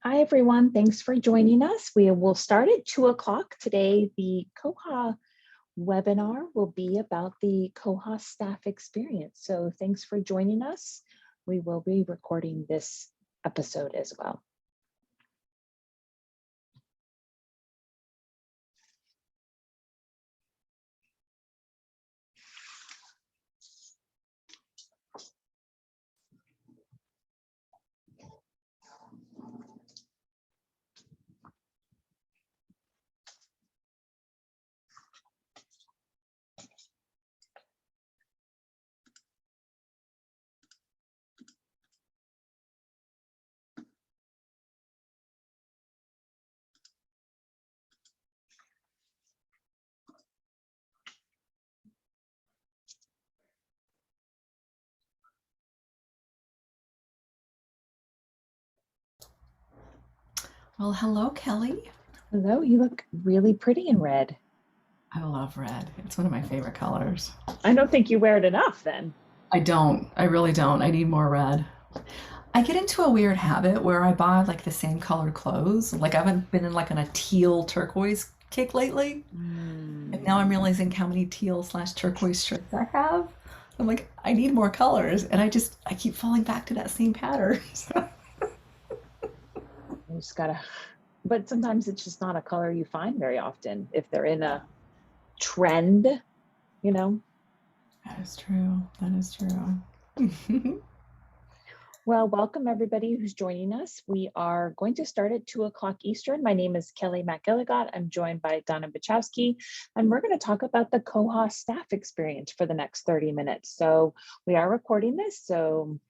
Hi, everyone. Thanks for joining us. We will start at 2 o'clock today. The Koha webinar will be about the Koha staff experience. So thanks for joining us. We will be recording this episode as well. Well, hello, Kelly. Hello, you look really pretty in red. I love red. It's one of my favorite colors. I don't think you wear it enough then. I don't. I really don't. I need more red. I get into a weird habit where I buy like the same colored clothes. Like I haven't been in like on a teal turquoise kick lately. And now I'm realizing how many teal/turquoise shirts I have. I'm like, I need more colors. And I keep falling back to that same pattern. You just gotta, but sometimes it's just not a color you find very often if they're in a trend, you know. That is true. That is true. Well, welcome everybody who's joining us. We are going to start at 2 o'clock Eastern. My name is Kelly McGilligot. I'm joined by Donna Bachowski, and we're going to talk about the Koha staff experience for the next 30 minutes. So we are recording this, so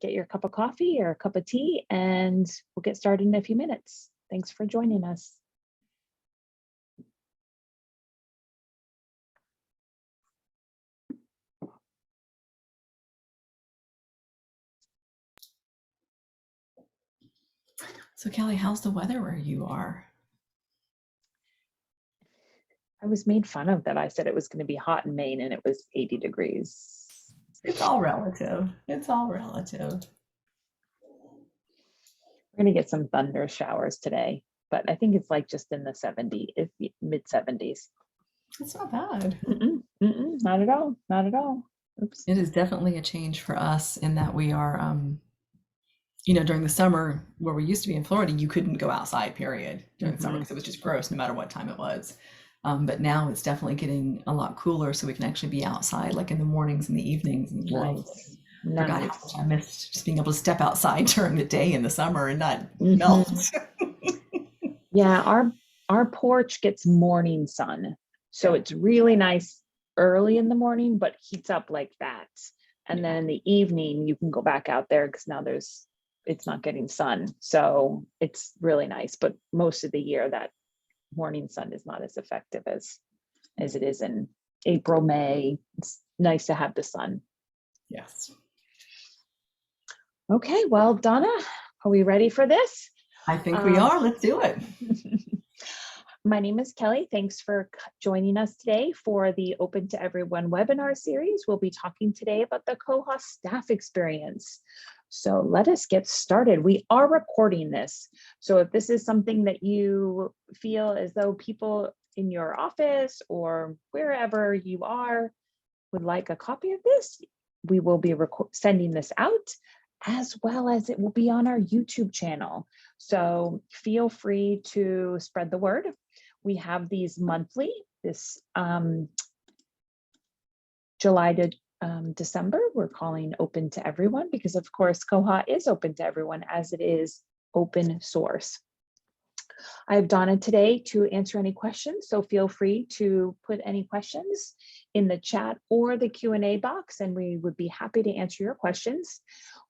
get your cup of coffee or a cup of tea, and we'll get started in a few minutes. Thanks for joining us. So, Kelly, how's the weather where you are? I was made fun of that I said it was going to be hot in Maine and it was 80 degrees. It's all relative. It's all relative. We're going to get some thunder showers today, but I think it's like just in the 70s, mid 70s. It's not bad. Not at all. Not at all. Oops. It is definitely a change for us in that we are, during the summer where we used to be in Florida, you couldn't go outside, period, during the summer because it was just gross no matter what time it was. But now it's definitely getting a lot cooler, so we can actually be outside like in the mornings and the evenings. And Nice. Forgot how much I missed just being able to step outside during the day in the summer and not melt. Yeah, our porch gets morning sun. So it's really nice early in the morning, but heats up like that. And then in the evening, you can go back out there because now it's not getting sun. So it's really nice. But most of the year, that morning sun is not as effective as it is in April, May. It's nice to have the sun. Yes. Okay, well, Donna, are we ready for this? I think we are. Let's do it. My name is Kelly. Thanks for joining us today for the Open to Everyone webinar series. We'll be talking today about the Koha staff experience. So let us get started. We are recording this. So if this is something that you feel as though people in your office or wherever you are would like a copy of this, we will be sending this out, as well as it will be on our YouTube channel. So feel free to spread the word. We have these monthly, this July to December, we're calling Open to Everyone because of course Koha is open to everyone as it is open source. I have Donna today to answer any questions, so feel free to put any questions in the chat or the Q&A box, and we would be happy to answer your questions.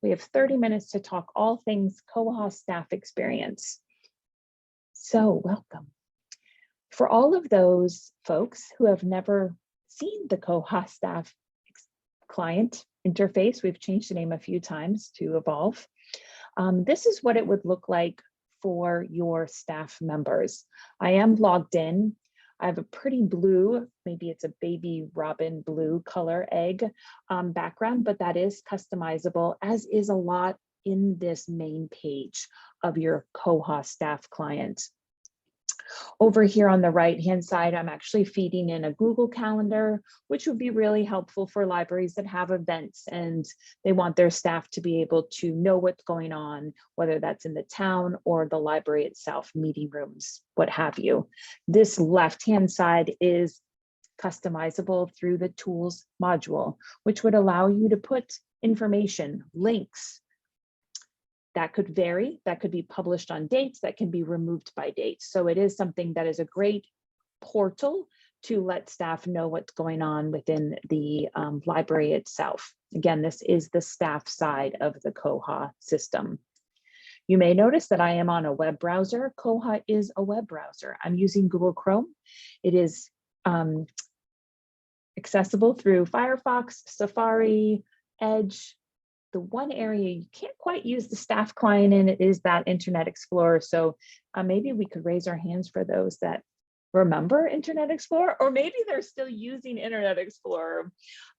We have 30 minutes to talk all things Koha staff experience. So welcome. For all of those folks who have never seen the Koha staff client interface, we've changed the name a few times to evolve. This is what it would look like for your staff members. I am logged in. I have a pretty blue, maybe it's a baby robin blue color egg background, but that is customizable, as is a lot in this main page of your Koha staff client. Over here on the right-hand side, I'm actually feeding in a Google Calendar, which would be really helpful for libraries that have events and they want their staff to be able to know what's going on, whether that's in the town or the library itself, meeting rooms, what have you. This left-hand side is customizable through the Tools module, which would allow you to put information, links, that could vary, that could be published on dates, that can be removed by dates. So it is something that is a great portal to let staff know what's going on within the library itself. Again, this is the staff side of the Koha system. You may notice that I am on a web browser. Koha is a web browser. I'm using Google Chrome. It is accessible through Firefox, Safari, Edge. The one area you can't quite use the staff client in it is that Internet Explorer. So maybe we could raise our hands for those that remember Internet Explorer, or maybe they're still using Internet Explorer.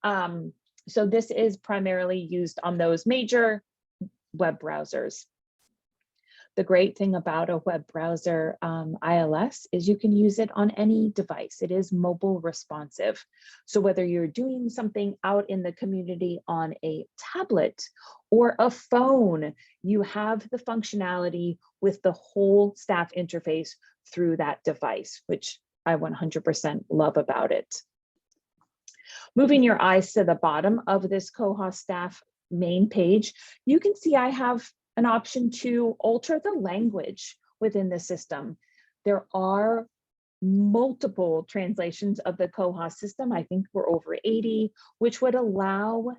So this is primarily used on those major web browsers. The great thing about a web browser ILS is you can use it on any device. It is mobile responsive. So whether you're doing something out in the community on a tablet or a phone, you have the functionality with the whole staff interface through that device, which I 100% love about it. Moving your eyes to the bottom of this Koha staff main page, you can see I have an option to alter the language within the system. There are multiple translations of the Koha system. I think we're over 80, which would allow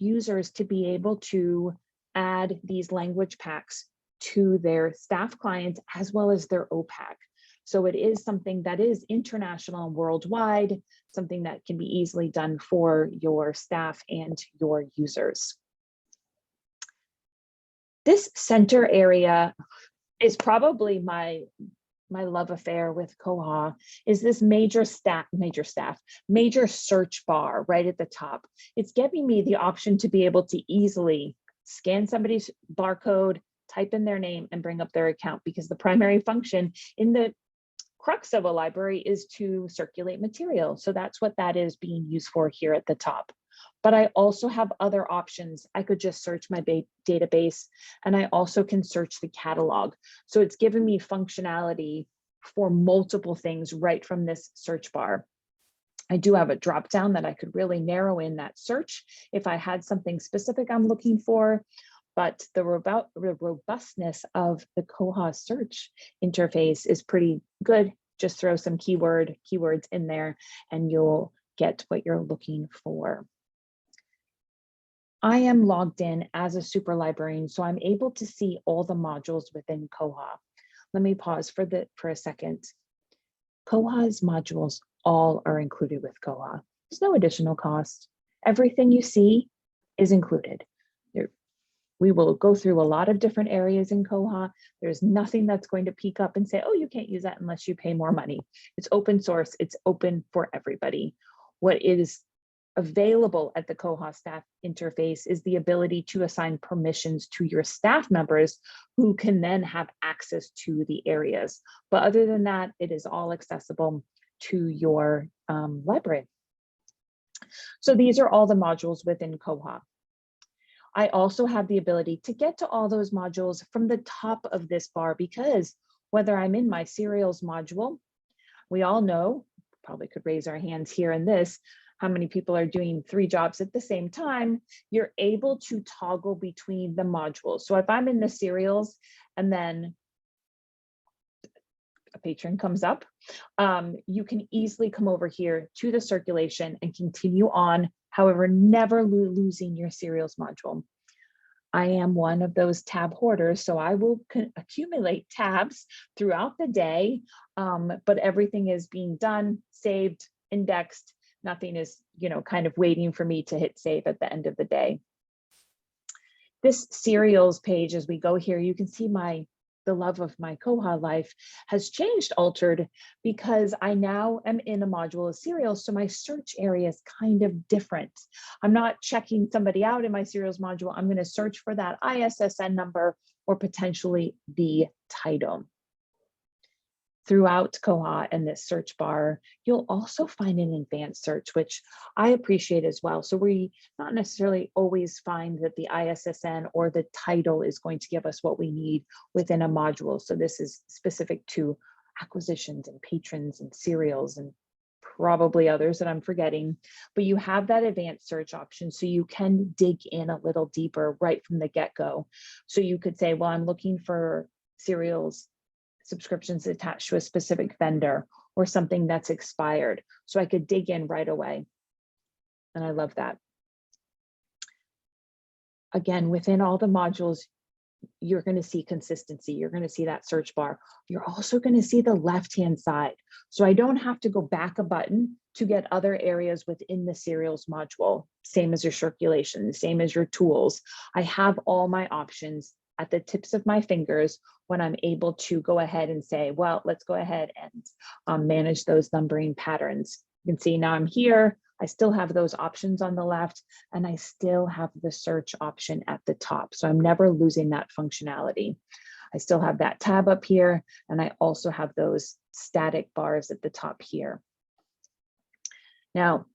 users to be able to add these language packs to their staff clients as well as their OPAC. So it is something that is international and worldwide, something that can be easily done for your staff and your users. This center area is probably my love affair with Koha, is this major search bar right at the top. It's giving me the option to be able to easily scan somebody's barcode, type in their name, and bring up their account, because the primary function in the crux of a library is to circulate material. So that's what that is being used for here at the top. But I also have other options. I could just search my database, and I also can search the catalog. So it's given me functionality for multiple things right from this search bar. I do have a drop down that I could really narrow in that search if I had something specific I'm looking for. But the robustness of the Koha search interface is pretty good. Just throw some keywords in there and you'll get what you're looking for. I am logged in as a super librarian, so I'm able to see all the modules within Koha. Let me pause for a second. Koha's modules all are included with Koha. There's no additional cost. Everything you see is included. We will go through a lot of different areas in Koha. There's nothing that's going to peek up and say, oh, you can't use that unless you pay more money. It's open source. It's open for everybody. What is available at the Koha staff interface is the ability to assign permissions to your staff members who can then have access to the areas. But other than that, it is all accessible to your library. So these are all the modules within Koha. I also have the ability to get to all those modules from the top of this bar, because whether I'm in my serials module, we all know, probably could raise our hands here in this, how many people are doing 3 jobs at the same time, you're able to toggle between the modules. So if I'm in the serials and then a patron comes up, you can easily come over here to the circulation and continue on, however, never losing your serials module. I am one of those tab hoarders, so I will accumulate tabs throughout the day, but everything is being done, saved, indexed. Nothing is, kind of waiting for me to hit save at the end of the day. This serials page, as we go here, you can see the love of my Koha life has changed, altered, because I now am in a module of serials. So my search area is kind of different. I'm not checking somebody out in my serials module. I'm going to search for that ISSN number or potentially the title. Throughout Koha and this search bar, you'll also find an advanced search, which I appreciate as well. So we not necessarily always find that the ISSN or the title is going to give us what we need within a module. So this is specific to acquisitions and patrons and serials and probably others that I'm forgetting, but you have that advanced search option so you can dig in a little deeper right from the get-go. So you could say, well, I'm looking for serials subscriptions attached to a specific vendor or something that's expired. So I could dig in right away. And I love that. Again, within all the modules, you're going to see consistency. You're going to see that search bar. You're also going to see the left-hand side. So I don't have to go back a button to get other areas within the serials module, same as your circulation, same as your tools. I have all my options at the tips of my fingers when I'm able to go ahead and say, well, let's go ahead and manage those numbering patterns. You can see now I'm here. I still have those options on the left, and I still have the search option at the top. So I'm never losing that functionality. I still have that tab up here, and I also have those static bars at the top here. Now,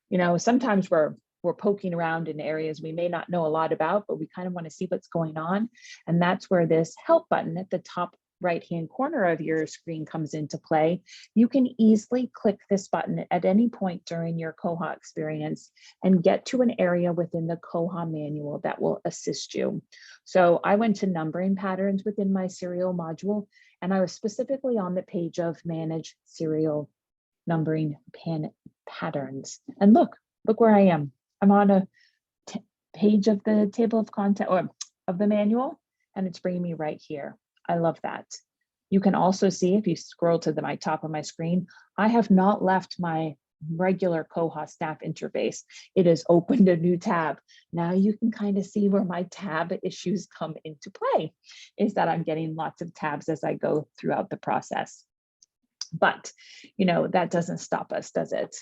you know, sometimes we're poking around in areas we may not know a lot about, but we kind of want to see what's going on. And that's where this help button at the top right-hand corner of your screen comes into play. You can easily click this button at any point during your Koha experience and get to an area within the Koha manual that will assist you. So I went to numbering patterns within my serial module, and I was specifically on the page of manage serial numbering patterns. And look where I am. I'm on a page of the table of content or of the manual, and it's bringing me right here. I love that. You can also see, if you scroll to my top of my screen, I have not left my regular Koha Staff Interface. It has opened a new tab. Now you can kind of see where my tab issues come into play, is that I'm getting lots of tabs as I go throughout the process. But, you know, that doesn't stop us, does it?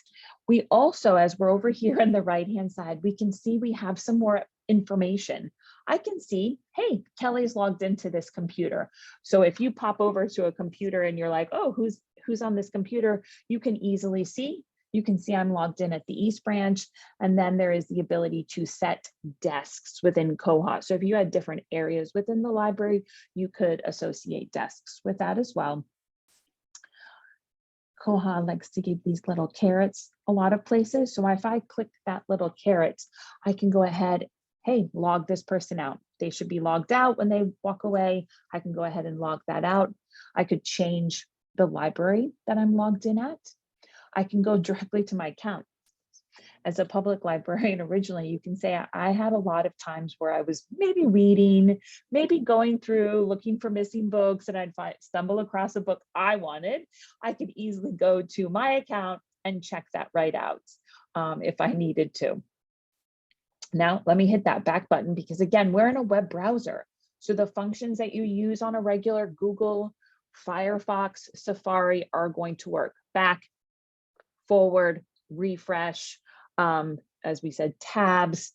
We also, as we're over here on the right-hand side, we can see we have some more information. I can see, hey, Kelly's logged into this computer. So if you pop over to a computer and you're like, oh, who's on this computer, you can easily see. You can see I'm logged in at the East Branch, and then there is the ability to set desks within Koha. So if you had different areas within the library, you could associate desks with that as well. Koha likes to give these little carrots a lot of places. So if I click that little carrot, I can go ahead, hey, log this person out. They should be logged out when they walk away. I can go ahead and log that out. I could change the library that I'm logged in at. I can go directly to my account. As a public librarian originally, you can say I had a lot of times where I was maybe reading, maybe going through, looking for missing books, and I'd stumble across a book I wanted. I could easily go to my account and check that right out if I needed to. Now, let me hit that back button because, again, we're in a web browser. So the functions that you use on a regular Google, Firefox, Safari are going to work. Back, forward, refresh, as we said, tabs.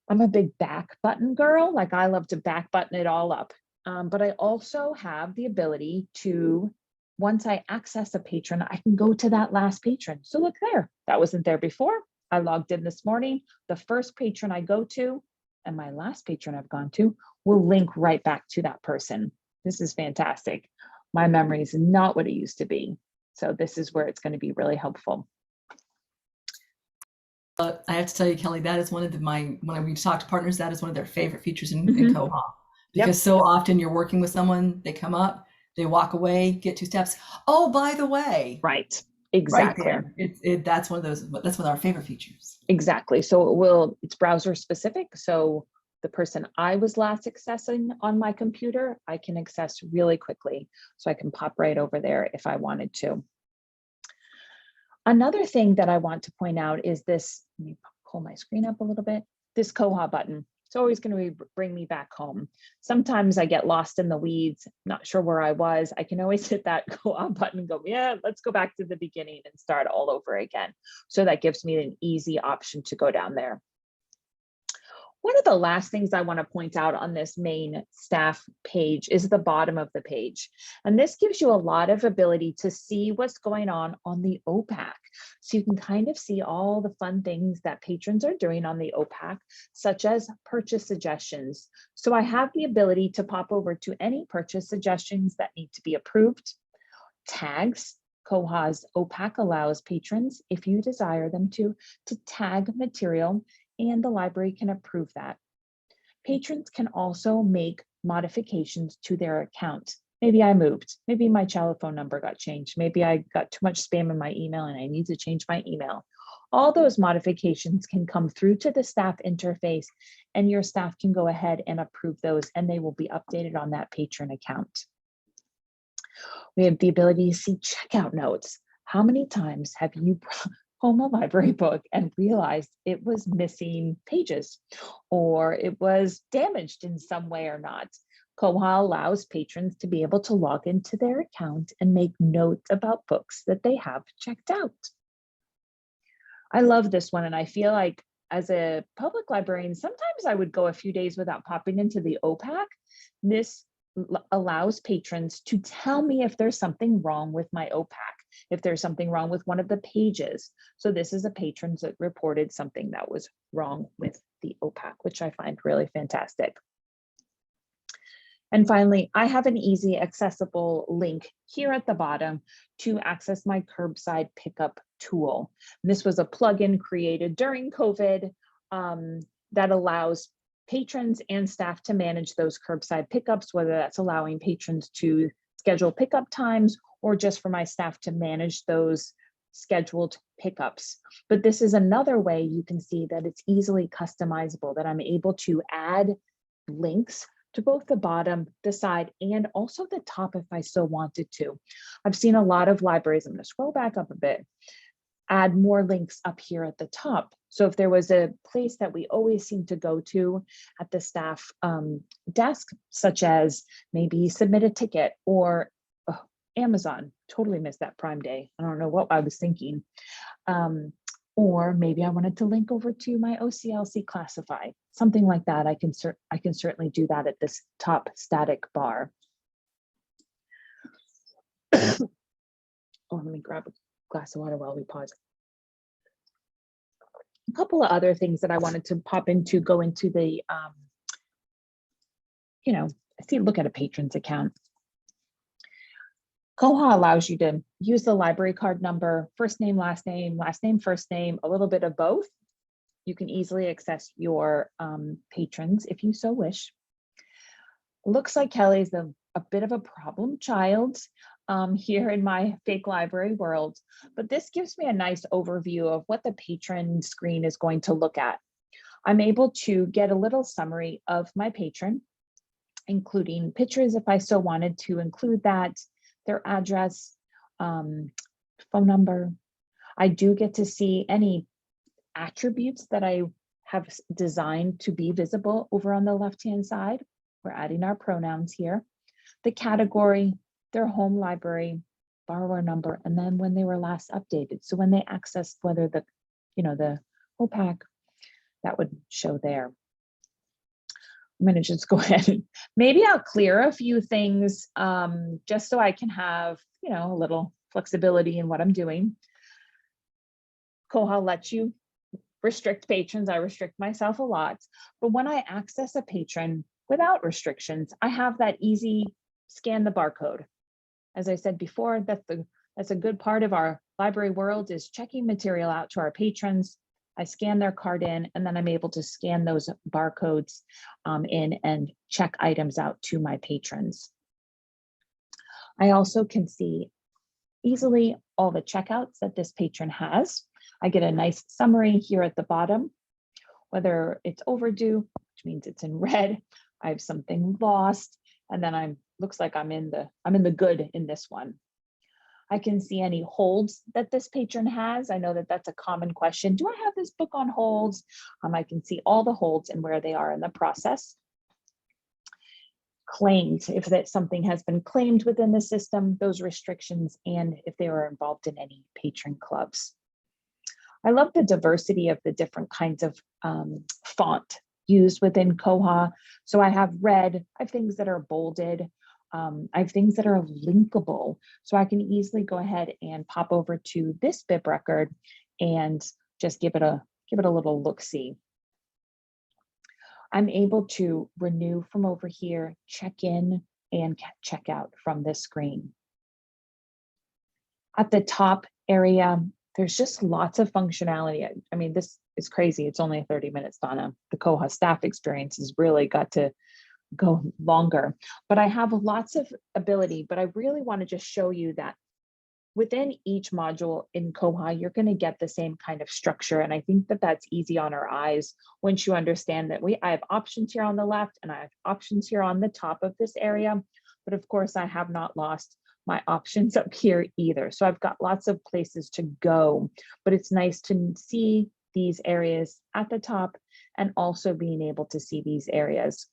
I'm a big back button girl. Like, I love to back button it all up. But I also have the ability to, once I access a patron, I can go to that last patron. So look there, that wasn't there before. I logged in this morning. The first patron I go to and my last patron I've gone to will link right back to that person. This is fantastic. My memory is not what it used to be. So this is where it's going to be really helpful. But I have to tell you, Kelly, that is one of when we talk to partners, that is one of their favorite features in Koha. Because so often you're working with someone, they come up, they walk away, get 2 steps. Oh, by the way. Right. Exactly. Right there. That's one of our favorite features. Exactly. So it's browser specific. So the person I was last accessing on my computer, I can access really quickly. So I can pop right over there if I wanted to. Another thing that I want to point out is this, let me pull my screen up a little bit, this Koha button. It's always going to bring me back home. Sometimes I get lost in the weeds, not sure where I was. I can always hit that Koha button and go, yeah, let's go back to the beginning and start all over again. So that gives me an easy option to go down there. One of the last things I want to point out on this main staff page is the bottom of the page. And this gives you a lot of ability to see what's going on the OPAC. So you can kind of see all the fun things that patrons are doing on the OPAC, such as purchase suggestions. So I have the ability to pop over to any purchase suggestions that need to be approved. Tags. Koha's OPAC allows patrons, if you desire them to tag material, and the library can approve that. Patrons can also make modifications to their account. Maybe I moved, maybe my telephone number got changed, maybe I got too much spam in my email and I need to change my email. All those modifications can come through to the staff interface, and your staff can go ahead and approve those, and they will be updated on that patron account. We have the ability to see checkout notes. How many times have you brought home a library book and realized it was missing pages or it was damaged in some way or not? Koha allows patrons to be able to log into their account and make notes about books that they have checked out. I love this one, and I feel like as a public librarian, sometimes I would go a few days without popping into the OPAC. This allows patrons to tell me if there's something wrong with my OPAC, if there's something wrong with one of the pages. So this is a patron that reported something that was wrong with the OPAC, which I find really fantastic. And finally, I have an easy accessible link here at the bottom to access my curbside pickup tool. This was a plugin created during COVID that allows patrons and staff to manage those curbside pickups, whether that's allowing patrons to schedule pickup times or just for my staff to manage those scheduled pickups. But this is another way you can see that it's easily customizable, that I'm able to add links to both the bottom, the side, and also the top if I so wanted to. I've seen a lot of libraries, I'm going to scroll back up a bit, add more links up here at the top. So if there was a place that we always seem to go to at the staff desk, such as maybe submit a ticket or Amazon, totally missed that Prime Day. I don't know what I was thinking. Or maybe I wanted to link over to my OCLC Classify, something like that. I can certainly do that at this top static bar. Oh, let me grab a glass of water while we pause. A couple of other things that I wanted to pop into, go into the, look at a patron's account. Koha allows you to use the library card number, first name, last name, first name, a little bit of both. You can easily access your patrons if you so wish. Looks like Kelly's a bit of a problem child here in my fake library world, but this gives me a nice overview of what the patron screen is going to look at. I'm able to get a little summary of my patron, including pictures if I so wanted to include that, their address, phone number. I do get to see any attributes that I have designed to be visible over on the left-hand side. We're adding our pronouns here, the category, their home library, borrower number, and then when they were last updated. So when they accessed whether the OPAC, that would show there. I'm going to just go ahead and maybe I'll clear a few things just so I can have, a little flexibility in what I'm doing. Koha lets you restrict patrons. I restrict myself a lot, but when I access a patron without restrictions, I have that easy scan the barcode. As I said before, that's a good part of our library world is checking material out to our patrons. I scan their card in, and then I'm able to scan those barcodes in and check items out to my patrons. I also can see easily all the checkouts that this patron has. I get a nice summary here at the bottom, whether it's overdue, which means it's in red, I have something lost, and then looks like I'm in the good in this one. I can see any holds that this patron has. I know that that's a common question. Do I have this book on holds? I can see all the holds and where they are in the process. Claimed, if that something has been claimed within the system, those restrictions, and if they were involved in any patron clubs. I love the diversity of the different kinds of font used within Koha. So I have red, I have things that are bolded, I have things that are linkable. So I can easily go ahead and pop over to this bib record and just give it a little look-see. I'm able to renew from over here, check in, and check out from this screen. At the top area, there's just lots of functionality. I mean, this is crazy. It's only 30 minutes, Donna. The Koha staff experience has really got to go longer, but I have lots of ability, but I really want to just show you that within each module in Koha, you're going to get the same kind of structure. And I think that that's easy on our eyes once you understand that I have options here on the left and I have options here on the top of this area. But of course, I have not lost my options up here either. So I've got lots of places to go, but it's nice to see these areas at the top and also being able to see these areas.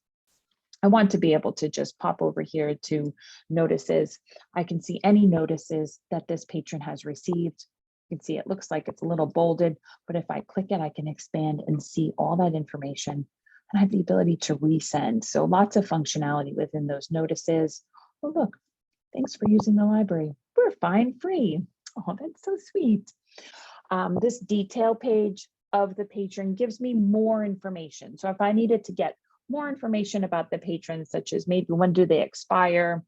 I want to be able to just pop over here to notices. I can see any notices that this patron has received. You can see it looks like it's a little bolded, but if I click it, I can expand and see all that information. And I have the ability to resend. So lots of functionality within those notices. Oh, look, thanks for using the library. We're fine free. Oh, that's so sweet. This detail page of the patron gives me more information. So if I needed to get more information about the patrons, such as maybe when do they expire?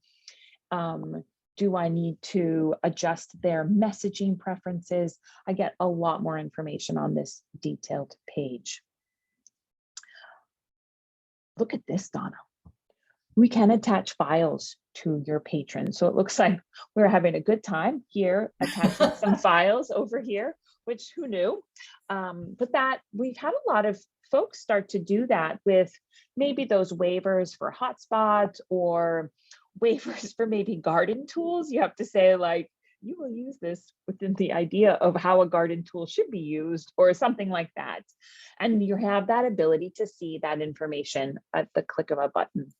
Do I need to adjust their messaging preferences? I get a lot more information on this detailed page. Look at this, Donna. We can attach files to your patrons. So it looks like we're having a good time here, attaching some files over here, which who knew? But that we've had a lot of folks start to do that with maybe those waivers for hotspots or waivers for maybe garden tools. You have to say like, you will use this within the idea of how a garden tool should be used or something like that. And you have that ability to see that information at the click of a button.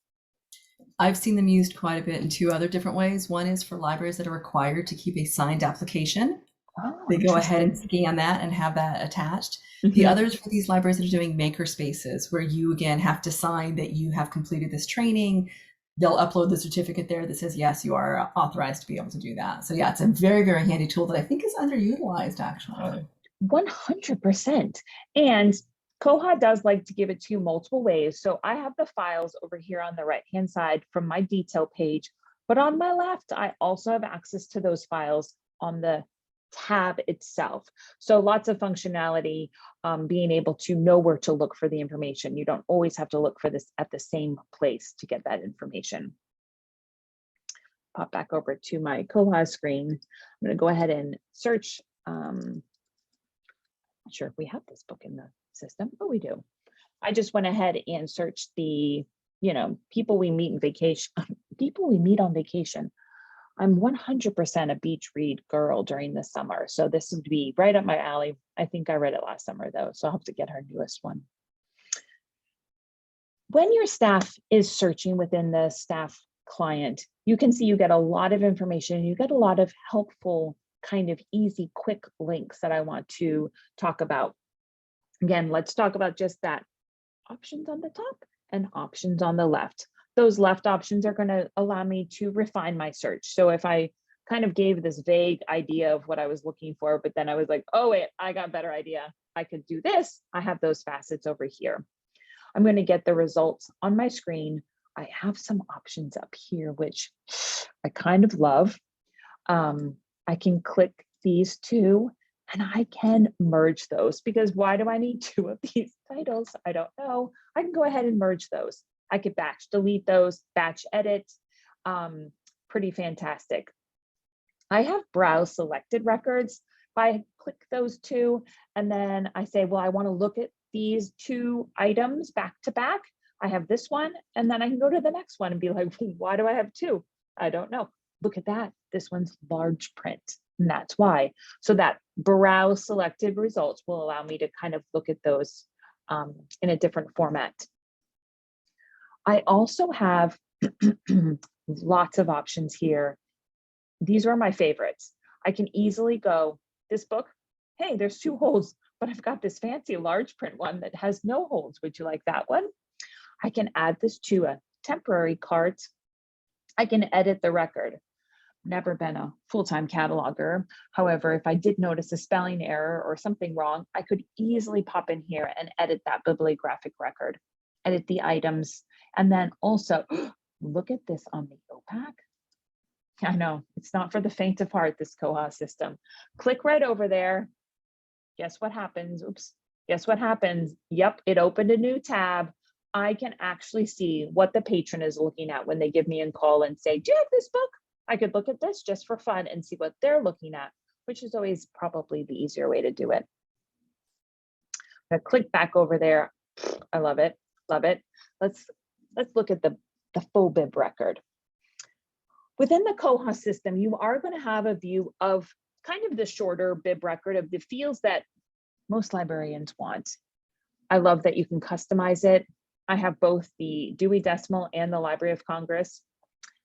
I've seen them used quite a bit in two other different ways. One is for libraries that are required to keep a signed application. Oh, they go ahead and scan that and have that attached. The other is for these libraries that are doing maker spaces, where you again have to sign that you have completed this training. They'll upload the certificate there that says, yes, you are authorized to be able to do that. So yeah, it's a very, very handy tool that I think is underutilized actually. 100%. And Koha does like to give it to you multiple ways. So I have the files over here on the right-hand side from my detail page, but on my left, I also have access to those files on the tab itself. So lots of functionality, being able to know where to look for the information. You don't always have to look for this at the same place to get that information. Pop back over to my Koha screen. I'm going to go ahead and search. Not sure if we have this book in the system. Oh, we do. I just went ahead and searched the, people we meet in vacation, people we meet on vacation. I'm 100% a beach read girl during the summer. So this would be right up my alley. I think I read it last summer though, so I'll have to get her newest one. When your staff is searching within the staff client, you can see you get a lot of information. You get a lot of helpful, kind of easy, quick links that I want to talk about. Again, let's talk about just that. Options on the top and options on the left. Those left options are going to allow me to refine my search. So if I kind of gave this vague idea of what I was looking for, but then I was like, oh, wait, I got a better idea. I could do this. I have those facets over here. I'm going to get the results on my screen. I have some options up here, which I kind of love. I can click these two and I can merge those, because why do I need two of these titles? I don't know. I can go ahead and merge those. I could batch delete those, batch edit. Pretty fantastic. I have browse selected records. If I click those two, and then I say, well, I want to look at these two items back to back. I have this one, and then I can go to the next one and be like, why do I have two? I don't know. Look at that. This one's large print, and that's why. So that browse selected results will allow me to kind of look at those in a different format. I also have lots of options here. These are my favorites. I can easily go, this book, hey, there's 2 holes. but I've got this fancy large print one that has no holds. Would you like that one? I can add this to a temporary cart. I can edit the record. Never been a full-time cataloger. However, if I did notice a spelling error or something wrong, I could easily pop in here and edit that bibliographic record, edit the items, and then also look at this on the OPAC. I know it's not for the faint of heart, this Koha system. Click right over there. Guess what happens? Oops. Guess what happens? Yep, it opened a new tab. I can actually see what the patron is looking at when they give me a call and say, do you have this book? I could look at this just for fun and see what they're looking at, which is always probably the easier way to do it. I'm gonna click back over there. I love it, love it. Let's look at the FOBIB record. Within the Koha system, you are going to have a view of kind of the shorter bib record of the fields that most librarians want. I love that you can customize it. I have both the Dewey Decimal and the Library of Congress.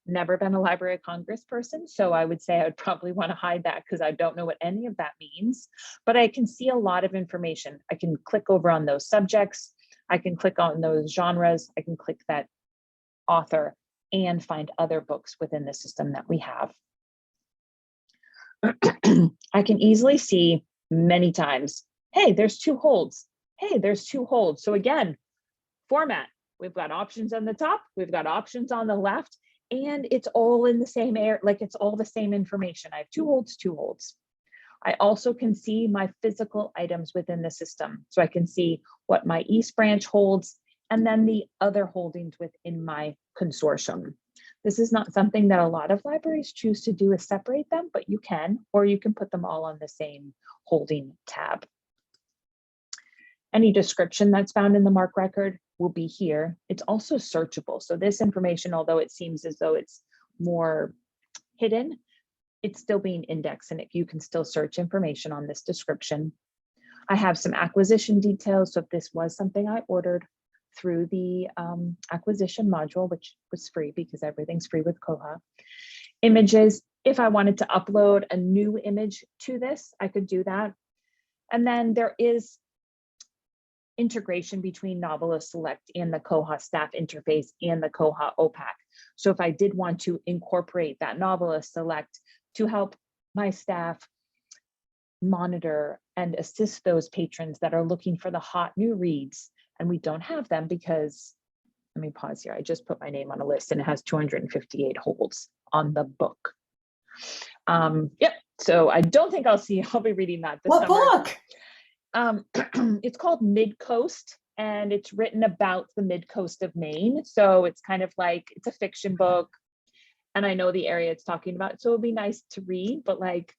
Never been a Library of Congress person, so I would say I would probably want to hide that because I don't know what any of that means, but I can see a lot of information. I can click over on those subjects. I can click on those genres. I can click that author and find other books within the system that we have. I can easily see many times, hey, there's 2 holds. Hey, there's 2 holds. So again, format, we've got options on the top, we've got options on the left, and it's all in the same area, like it's all the same information. I have 2 holds, 2 holds. I also can see my physical items within the system. So I can see what my East branch holds and then the other holdings within my consortium. This is not something that a lot of libraries choose to do, is separate them, but you can, or you can put them all on the same holding tab. Any description that's found in the MARC record will be here. It's also searchable. So this information, although it seems as though it's more hidden, it's still being indexed, and you can still search information on this description. I have some acquisition details. So if this was something I ordered through the acquisition module, which was free because everything's free with Koha. Images, if I wanted to upload a new image to this, I could do that. And then there is integration between Novelist Select and the Koha Staff Interface and the Koha OPAC. So if I did want to incorporate that Novelist Select to help my staff monitor and assist those patrons that are looking for the hot new reads, and we don't have them because, let me pause here. I just put my name on a list and it has 258 holds on the book. Yep. So I don't think I'll be reading that this summer. What book? It's called Mid-Coast, and it's written about the mid-coast of Maine. So it's kind of like, it's a fiction book, and I know the area it's talking about. So it'll be nice to read, but like,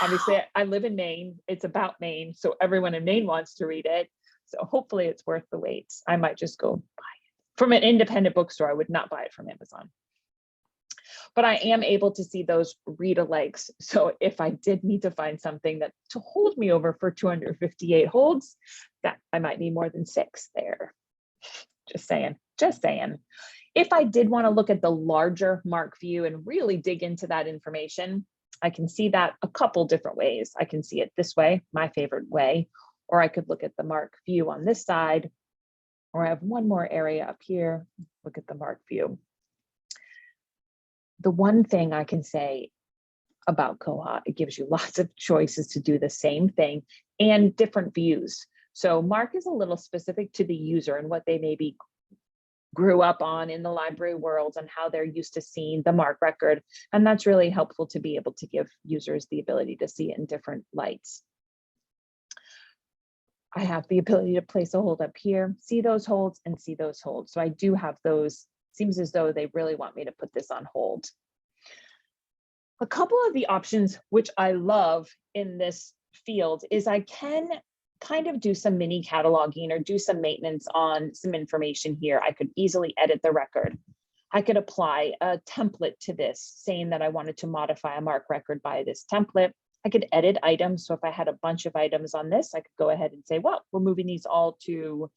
obviously I live in Maine. It's about Maine. So everyone in Maine wants to read it. So hopefully it's worth the wait. I might just go buy it from an independent bookstore. I would not buy it from Amazon. But I am able to see those read-alikes. So if I did need to find something that to hold me over for 258 holds, that I might need more than 6 there. Just saying, just saying. If I did want to look at the larger MARC view and really dig into that information, I can see that a couple different ways. I can see it this way, my favorite way, or I could look at the MARC view on this side, or I have one more area up here. Look at the MARC view. The one thing I can say about Koha, it gives you lots of choices to do the same thing and different views. So MARC is a little specific to the user and what they maybe grew up on in the library world and how they're used to seeing the MARC record. And that's really helpful to be able to give users the ability to see it in different lights. I have the ability to place a hold up here, see those holds and see those holds. So I do have those. Seems as though they really want me to put this on hold. A couple of the options which I love in this field is I can kind of do some mini cataloging or do some maintenance on some information here. I could easily edit the record. I could apply a template to this, saying that I wanted to modify a MARC record by this template. I could edit items. So if I had a bunch of items on this, I could go ahead and say, well, we're moving these all to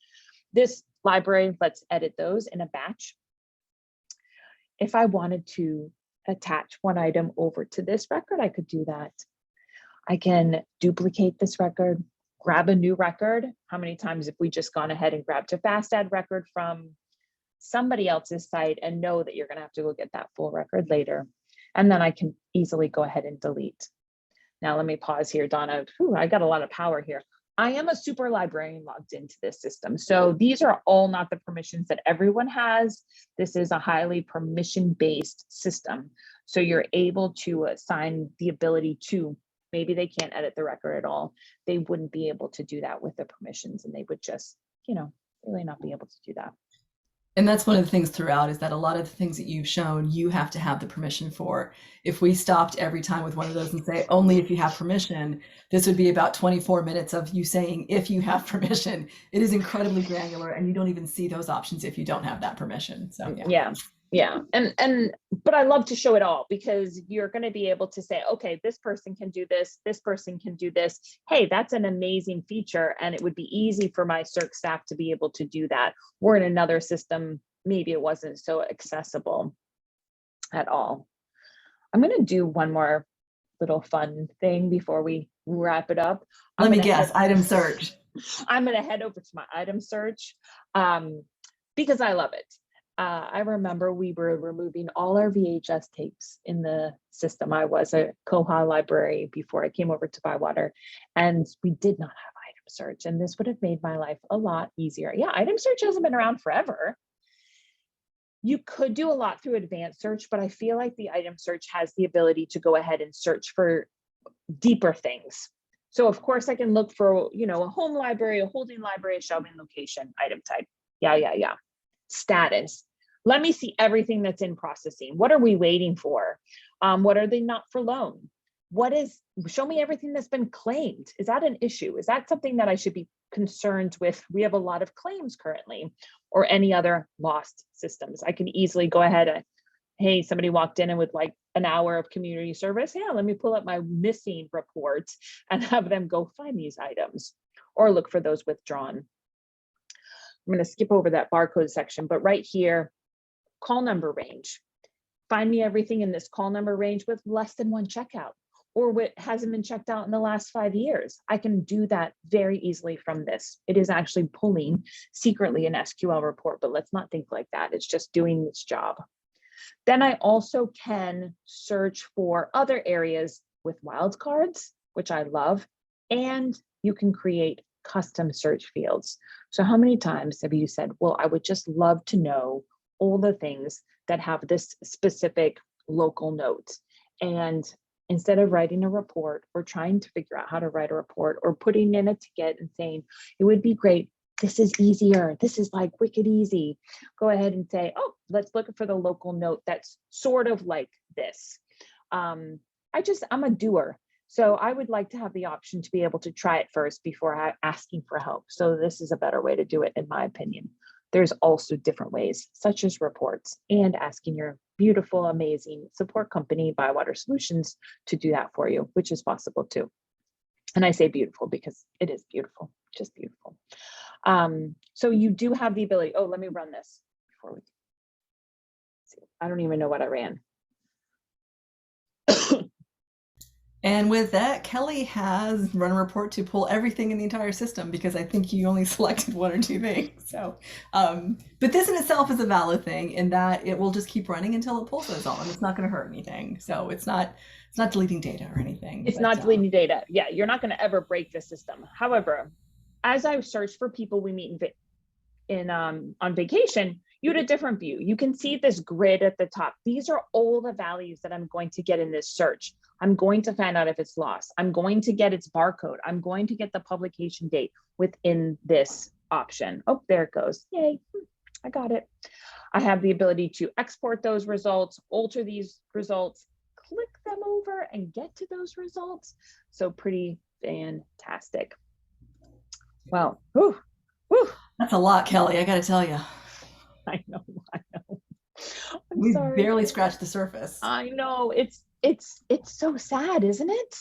this library. Let's edit those in a batch. If I wanted to attach one item over to this record, I could do that. I can duplicate this record. grab a new record. How many times have we just gone ahead and grabbed a fast add record from somebody else's site and know that you're going to have to go get that full record later? And then I can easily go ahead and delete. Now let me pause here, Donna. Whew, I got a lot of power here. I am a super librarian logged into this system. So these are all not the permissions that everyone has. This is a highly permission-based system. So you're able to assign the ability to, maybe they can't edit the record at all. They wouldn't be able to do that with the permissions, and they would just, you know, really not be able to do that. And that's one of the things throughout, is that a lot of the things that you've shown, you have to have the permission for. If we stopped every time with one of those and say, only if you have permission, this would be about 24 minutes of you saying, if you have permission. It is incredibly granular, and you don't even see those options if you don't have that permission. So yeah. But I love to show it all, because you're going to be able to say, okay, this person can do this person can do this. Hey, that's an amazing feature, and it would be easy for my CERC staff to be able to do that. Or in another system, maybe it wasn't so accessible at all. I'm going to do one more little fun thing before we wrap it up. Let me guess, item search. I'm going to head over to my item search because I love it. I remember we were removing all our VHS tapes in the system. I was a Koha library before I came over to ByWater, and we did not have item search, and this would have made my life a lot easier. Yeah, item search hasn't been around forever. You could do a lot through advanced search, but I feel like the item search has the ability to go ahead and search for deeper things. So of course I can look for, you know, a home library, a holding library, a shelving location, item type. Yeah. Status. Let me see everything that's in processing. What are we waiting for? What are they not for loan? Show me everything that's been claimed. Is that an issue? Is that something that I should be concerned with? We have a lot of claims currently, or any other lost systems. I can easily go ahead and, hey, somebody walked in and would like an hour of community service. Yeah, let me pull up my missing report and have them go find these items or look for those withdrawn. I'm going to skip over that barcode section, but right here, call number range. Find me everything in this call number range with less than one checkout, or what hasn't been checked out in the last 5 years. I can do that very easily from this. It is actually pulling secretly an SQL report, but let's not think like that. It's just doing its job. Then I also can search for other areas with wildcards, which I love, and you can create custom search fields. So how many times have you said, well, I would just love to know all the things that have this specific local note? And instead of writing a report or trying to figure out how to write a report or putting in a ticket and saying, it would be great, this is easier, this is like wicked easy, go ahead and say, oh, let's look for the local note that's sort of like this. I'm a doer. So I would like to have the option to be able to try it first before asking for help. So this is a better way to do it, in my opinion. There's also different ways, such as reports and asking your beautiful, amazing support company, ByWater Solutions, to do that for you, which is possible too. And I say beautiful because it is beautiful, just beautiful. So you do have the ability. Oh, let me run this before we see. I don't even know what I ran. And with that, Kelly has run a report to pull everything in the entire system, because I think you only selected one or two things. So, but this in itself is a valid thing in that it will just keep running until it pulls those all, and it's not going to hurt anything. So it's not deleting data or anything. It's not deleting data. Yeah, you're not going to ever break the system. However, as I search for people we meet on vacation, you had a different view. You can see this grid at the top. These are all the values that I'm going to get in this search. I'm going to find out if it's lost. I'm going to get its barcode. I'm going to get the publication date within this option. Oh, there it goes. Yay, I got it. I have the ability to export those results, alter these results, click them over and get to those results. So pretty fantastic. Well, whew. That's a lot, Kelly, I got to tell you. I know. We barely scratched the surface. I know. It's so sad, isn't it?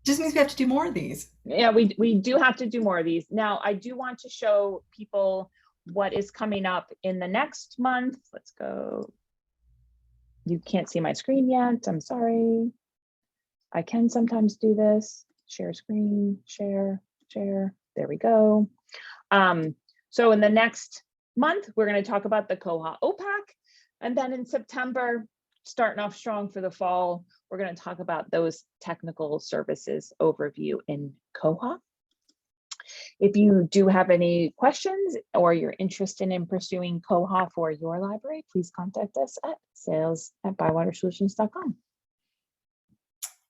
Just means we have to do more of these. Yeah, we do have to do more of these. Now, I do want to show people what is coming up in the next month. Let's go. You can't see my screen yet. I'm sorry. I can sometimes do this. Share screen, share. share. There we go. So in the next month, we're going to talk about the Koha OPAC. And then in September, starting off strong for the fall, we're going to talk about those technical services overview in Koha. If you do have any questions or you're interested in pursuing Koha for your library, please contact us at sales@bywatersolutions.com.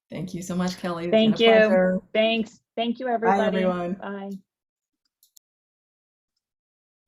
Thank you so much, Kelly. Thank It's been a you. pleasure. Thanks. Thank you, Bye, everybody. everyone. Bye.